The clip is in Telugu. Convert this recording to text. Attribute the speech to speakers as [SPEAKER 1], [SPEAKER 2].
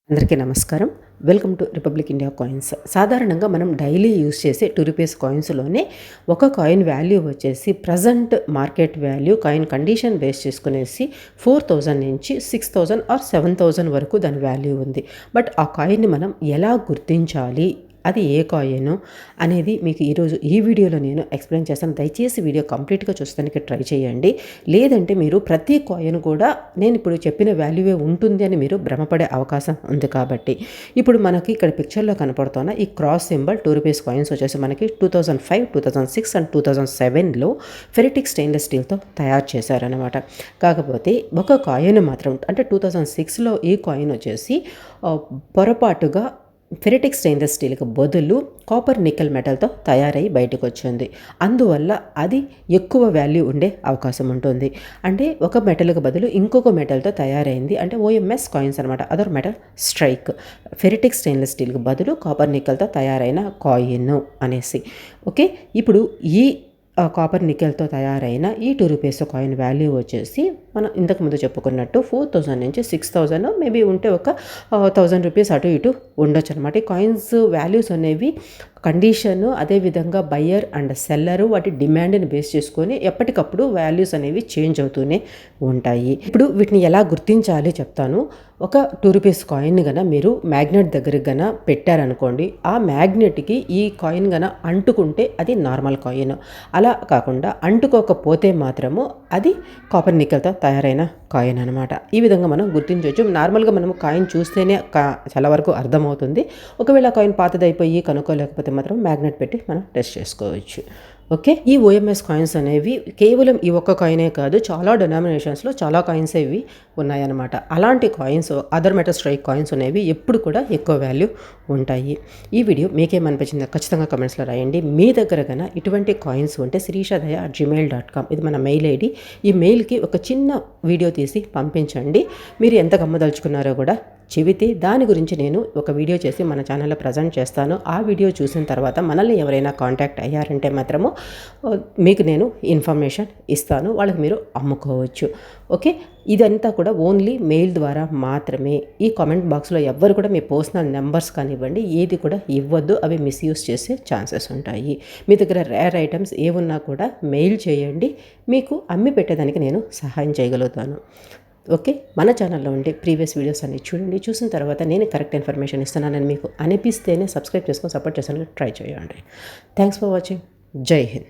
[SPEAKER 1] అందరికీ నమస్కారం. Welcome to republic India coins. సాధారణంగా మనం డైలీ యూజ్ చేసే రూ. 2 కాయిన్స్‌లోనే ఒక కాయిన్ వాల్యూ వచ్చేసి present market value coin condition base చేసుకునేసి 4000 నుంచి 6000 ఆర్ 7000 వరకు దాని వాల్యూ ఉంది. బట్ ఆ కాయిన్‌ని మనం ఎలా గుర్తించాలి? అది ఏ కాయిను అనేది మీకు ఈరోజు ఈ వీడియోలో నేను ఎక్స్ప్లెయిన్ చేస్తాను. దయచేసి వీడియో కంప్లీట్గా చూస్తానికి ట్రై చేయండి. లేదంటే మీరు ప్రతి కాయిన్ కూడా నేను ఇప్పుడు చెప్పిన వాల్యూవే ఉంటుంది అని మీరు భ్రమపడే అవకాశం ఉంది. కాబట్టి ఇప్పుడు మనకి ఇక్కడ పిక్చర్లో కనపడుతున్న ఈ క్రాస్ సింబల్ రూ. 2 కాయిన్స్ వచ్చేసి మనకి 2005, 2006 అండ్ 2007లో ఫెరిటిక్ స్టెయిన్లెస్ స్టీల్తో తయారు చేశారనమాట. కాకపోతే ఒక కాయిన్ మాత్రం అంటే 2006లో ఈ కాయిన్ వచ్చేసి పొరపాటుగా ఫెరిటిక్ స్టెయిన్లెస్ స్టీల్కి బదులు కాపర్ నికెల్ మెటల్తో తయారై బయటకు వచ్చింది. అందువల్ల అది ఎక్కువ వాల్యూ ఉండే అవకాశం ఉంటుంది. అంటే ఒక మెటల్కి బదులు ఇంకొక మెటల్తో తయారైంది, అంటే ఓఎంఎస్ కాయిన్స్ అనమాట. Other metal strike, ferritic stainless స్టీల్కి బదులు కాపర్ నికెల్తో తయారైన కాయిన్ అనేసి. ఓకే, ఇప్పుడు ఈ కాపర్ నికెల్తో తయారైన ఈ రూ. 2 కాయిన్ వాల్యూ వచ్చేసి మనం ఇంతకుముందు చెప్పుకున్నట్టు 4000 నుంచి 6000 మేబీ ఉంటే ఒక ₹1000 అటు ఇటు ఉండొచ్చు అనమాట. ఈ కాయిన్స్ వాల్యూస్ అనేవి కండిషన్, అదేవిధంగా బయ్యర్ అండ్ సెల్లరు వాటి డిమాండ్ని బేస్ చేసుకొని ఎప్పటికప్పుడు వాల్యూస్ అనేవి చేంజ్ అవుతూనే ఉంటాయి. ఇప్పుడు వీటిని ఎలా గుర్తించాలి చెప్తాను. ఒక రూ. 2 కాయిన్ గన మీరు మ్యాగ్నెట్ దగ్గరికి గన పెట్టారనుకోండి, ఆ మ్యాగ్నెట్కి ఈ కాయిన్ గన అంటుకుంటే అది నార్మల్ కాయిన్. అలా కాకుండా అంటుకోకపోతే మాత్రము అది కాపర్ నికెల్తో తయారైన కాయిన్ అనమాట. ఈ విధంగా మనం గుర్తించవచ్చు. నార్మల్గా మనం కాయిన్ చూస్తేనే చాలా వరకు అర్థమవుతుంది. ఒకవేళ కాయిన్ పాతదైపోయి కనుక్కోలేకపోతే మాత్రం మ్యాగ్నెట్ పెట్టి మనం టెస్ట్ చేసుకోవచ్చు. ఓకే, ఈ ఓఎంఎస్ కాయిన్స్ అనేవి కేవలం ఈ ఒక్క కాయినే కాదు, చాలా డెనామినేషన్స్లో చాలా కాయిన్స్ ఇవి ఉన్నాయన్నమాట. అలాంటి coins, other metal strike coins అనేవి ఎప్పుడు కూడా ఎక్కువ వాల్యూ ఉంటాయి. ఈ వీడియో మీకేమనిపించిందో ఖచ్చితంగా కమెంట్స్లో రాయండి. మీ దగ్గర కన్నా ఇటువంటి కాయిన్స్ ఉంటే sirishadaya@gmail.com ఇది మన మెయిల్ ఐడి. ఈ మెయిల్కి ఒక చిన్న వీడియో తీసి పంపించండి. మీరు ఎంత గమ్మదలుచుకున్నారో కూడా చెబితే దాని గురించి నేను ఒక వీడియో చేసి మన ఛానల్లో ప్రజెంట్ చేస్తాను. ఆ వీడియో చూసిన తర్వాత మనల్ని ఎవరైనా కాంటాక్ట్ అయ్యారంటే మాత్రము మీకు నేను ఇన్ఫర్మేషన్ ఇస్తాను, వాళ్ళకి మీరు అమ్ముకోవచ్చు. ఓకే, ఇదంతా కూడా ఓన్లీ మెయిల్ ద్వారా మాత్రమే. ఈ కామెంట్ బాక్స్లో ఎవ్వరు కూడా మీ పర్సనల్ నెంబర్స్ కానివ్వండి ఏది కూడా ఇవ్వద్దు, అవి మిస్యూజ్ చేసే ఛాన్సెస్ ఉంటాయి. మీ దగ్గర రేర్ ఐటమ్స్ ఏమున్నా కూడా మెయిల్ చేయండి, మీకు అమ్మి పెట్టేదానికి నేను సహాయం చేయగలుగుతాను. ఓకే, మన ఛానల్లో ఉండే ప్రీవియస్ వీడియోస్ అన్ని చూడండి. చూసిన తర్వాత నేను కరెక్ట్ ఇన్ఫర్మేషన్ ఇస్తున్నానని మీకు అనిపిస్తేనే సబ్స్క్రైబ్ చేసుకొని సపోర్ట్ చేసాను ట్రై చేయండి. Thanks for watching. జై హింద్.